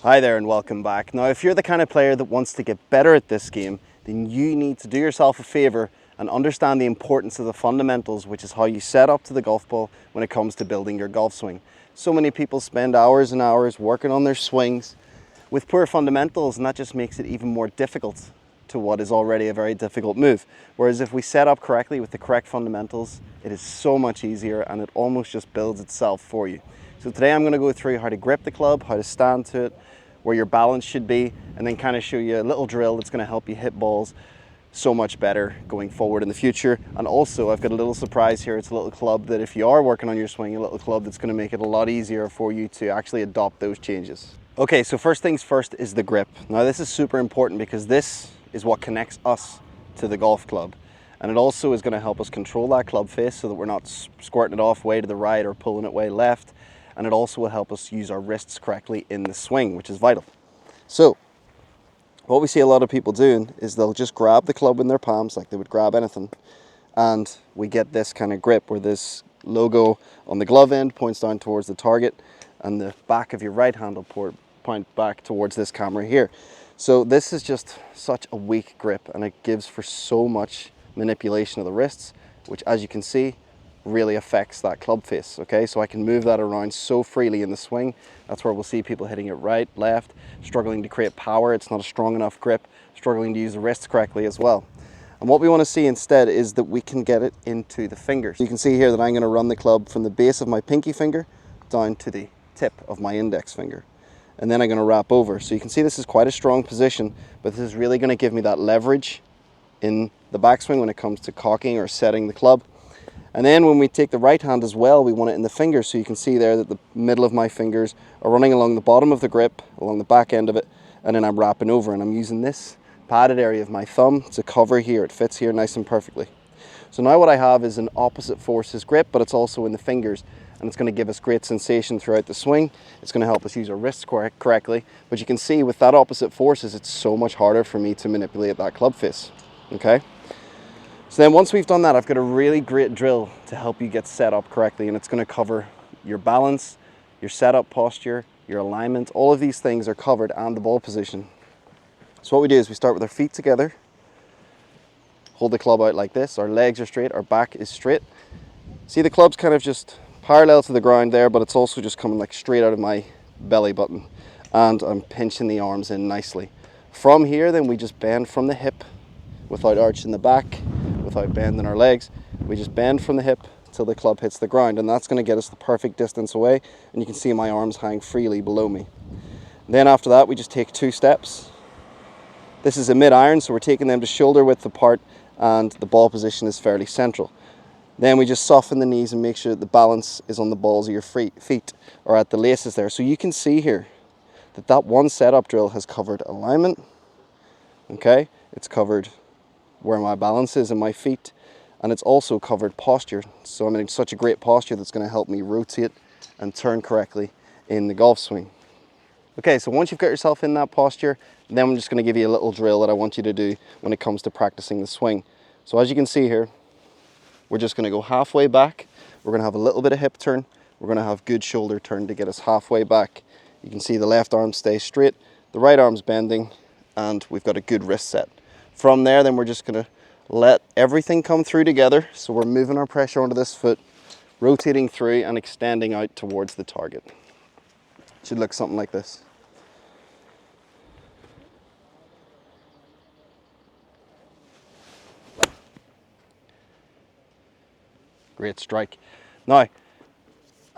Hi there and welcome back. Now, if you're the kind of player that wants to get better at this game, then you need to do yourself a favor and understand the importance of the fundamentals, which is how you set up to the golf ball when it comes to building your golf swing. So many people spend hours and hours working on their swings with poor fundamentals, and that just makes it even more difficult to what is already a very difficult move. Whereas if we set up correctly with the correct fundamentals, it is so much easier and it almost just builds itself for you. So today I'm going to go through how to grip the club, how to stand to it, where your balance should be, and then kind of show you a little drill that's going to help you hit balls so much better going forward in the future. And also I've got a little surprise here. It's a little club that if you are working on your swing, a little club that's going to make it a lot easier for you to actually adopt those changes. Okay, so first things first is the grip. Now this is super important because this is what connects us to the golf club. And it also is going to help us control that club face so that we're not squirting it off way to the right or pulling it way left. And it also will help us use our wrists correctly in the swing, which is vital. So what we see a lot of people doing is they'll just grab the club in their palms like they would grab anything, and we get this kind of grip where this logo on the glove end points down towards the target and the back of your right hand will point back towards this camera here. So this is just such a weak grip, and it gives for so much manipulation of the wrists, which, as you can see, really affects that club face. Okay, so I can move that around so freely in the swing. That's where we'll see people hitting it right, left, struggling to create power. It's not a strong enough grip, struggling to use the wrists correctly as well. And what we want to see instead is that we can get it into the fingers. You can see here that I'm going to run the club from the base of my pinky finger down to the tip of my index finger. And then I'm going to wrap over. So you can see this is quite a strong position, but this is really going to give me that leverage in the backswing when it comes to cocking or setting the club. And then when we take the right hand as well, we want it in the fingers. So you can see there that the middle of my fingers are running along the bottom of the grip, along the back end of it, and then I'm wrapping over, and I'm using this padded area of my thumb to cover here. It fits here nice and perfectly. So now what I have is an opposite forces grip, but it's also in the fingers, and it's going to give us great sensation throughout the swing. It's going to help us use our wrists correctly. But you can see with that opposite forces, it's so much harder for me to manipulate that club face. Okay? So then once we've done that, I've got a really great drill to help you get set up correctly, and it's going to cover your balance, your setup posture, your alignment. All of these things are covered, and the ball position. So what we do is we start with our feet together, hold the club out like this, our legs are straight, our back is straight. See, the club's kind of just parallel to the ground there, but it's also just coming like straight out of my belly button, and I'm pinching the arms in nicely. From here then we just bend from the hip without arching the back, without bending our legs. We just bend from the hip till the club hits the ground, and that's going to get us the perfect distance away, and you can see my arms hang freely below me. Then after that we just take 2 steps. This is a mid-iron, so we're taking them to shoulder width apart, and the ball position is fairly central. Then we just soften the knees and make sure that the balance is on the balls of your feet or at the laces there. So you can see here that that one setup drill has covered alignment. Okay, it's covered where my balance is in my feet, and it's also covered posture. So I'm in such a great posture that's going to help me rotate and turn correctly in the golf swing. Okay, so once you've got yourself in that posture, then I'm just going to give you a little drill that I want you to do when it comes to practicing the swing. So as you can see here, we're just going to go halfway back. We're going to have a little bit of hip turn. We're going to have good shoulder turn to get us halfway back. You can see the left arm stays straight, the right arm's bending, and we've got a good wrist set. From there, then we're just going to let everything come through together. So we're moving our pressure onto this foot, rotating through and extending out towards the target. It should look something like this. Great strike. Now,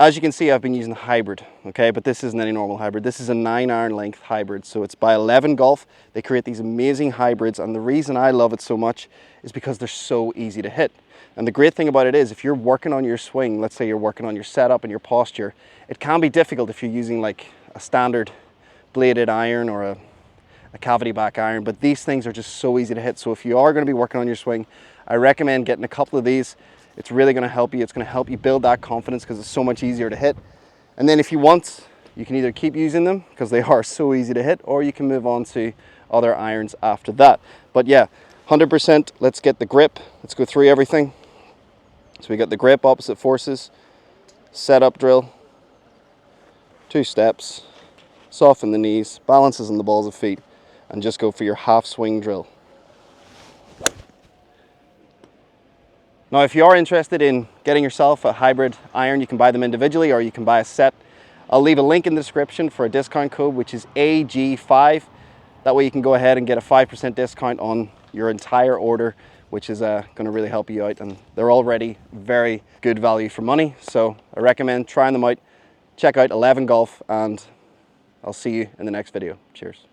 as you can see, I've been using hybrid, okay, but this isn't any normal hybrid. This is a 9-iron length hybrid, so it's by 11 Golf. They create these amazing hybrids, and the reason I love it so much is because they're so easy to hit. And the great thing about it is, if you're working on your swing, let's say you're working on your setup and your posture, it can be difficult if you're using like a standard bladed iron or a cavity back iron, but these things are just so easy to hit. So if you are going to be working on your swing, I recommend getting a couple of these. It's really going to help you. It's going to help you build that confidence because it's so much easier to hit. And then if you want, you can either keep using them because they are so easy to hit, or you can move on to other irons after that. But yeah, 100%, let's get the grip. Let's go through everything. So we got the grip, opposite forces, setup drill, 2 steps, soften the knees, balances on the balls of feet, and just go for your half swing drill. Now, if you are interested in getting yourself a hybrid iron, you can buy them individually or you can buy a set. I'll leave a link in the description for a discount code, which is AG5. That way you can go ahead and get a 5% discount on your entire order, which is going to really help you out. And they're already very good value for money. So I recommend trying them out. Check out 11 Golf, and I'll see you in the next video. Cheers.